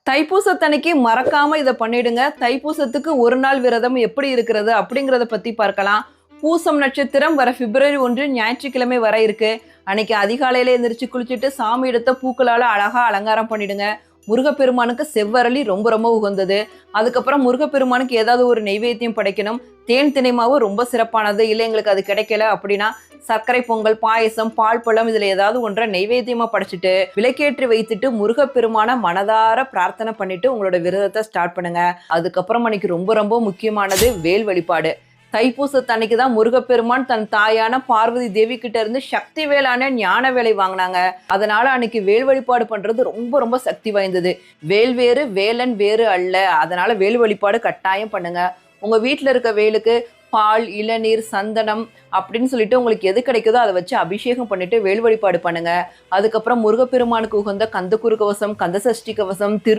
தைப்பூசத்தன்னைக்கு மறக்காம இதை பண்ணிடுங்க. தைப்பூசத்துக்கு ஒரு நாள் விரதம் எப்படி இருக்கிறது அப்படிங்கிறத பத்தி பார்க்கலாம். பூசம் நட்சத்திரம் வர February 1 ஞாயிற்றுக்கிழமை வர இருக்கு. அன்னைக்கு அதிகாலையில எந்திரிச்சு குளிச்சுட்டு சாமி எடுத்த பூக்களால அழகா அலங்காரம் பண்ணிடுங்க. முருகப்பெருமானுக்கு செவ்வரளி ரொம்ப ரொம்ப உகந்தது. அதுக்கப்புறம் முருகப்பெருமானுக்கு ஏதாவது ஒரு நெய்வேத்தியம் படைக்கணும். தேன் திணைமாவு ரொம்ப சிறப்பானது. இல்லை எங்களுக்கு அது கிடைக்கல அப்படின்னா சர்க்கரை பொங்கல், பாயசம், பால் பழம் இதுல ஏதாவது ஒன்றை நெய்வேத்தியமா படைச்சிட்டு விளக்கேற்றி வைத்துட்டு முருகப்பெருமான மனதார பிரார்த்தனை பண்ணிட்டு உங்களோட விரதத்தை ஸ்டார்ட் பண்ணுங்க. அதுக்கப்புறம் அன்னைக்கு ரொம்ப ரொம்ப முக்கியமானது வேல் வழிபாடு. தைப்பூசத்தன்னைக்கு தான் முருகப்பெருமான் தன் தாயான பார்வதி தேவி கிட்ட இருந்து சக்தி வேளான ஞான வேலை வாங்கினாங்க. அதனால அன்னைக்கு வேல் வழிபாடு பண்றது ரொம்ப ரொம்ப சக்தி வாய்ந்தது. வேல் வேறு வேலன் வேறு அல்ல. அதனால வேல் வழிபாடு கட்டாயம் பண்ணுங்க. உங்க வீட்டுல இருக்க வேலுக்கு பால், இளநீர், சந்தனம் அப்படின்னு சொல்லிட்டு உங்களுக்கு எது கிடைக்குதோ அதை வச்சு அபிஷேகம் பண்ணிட்டு வேல் வழிபாடு பண்ணுங்க. அதுக்கப்புறம் முருகப்பெருமானுக்கு உகந்த கந்தகுரு கவசம், கந்த சஷ்டி கவசம்,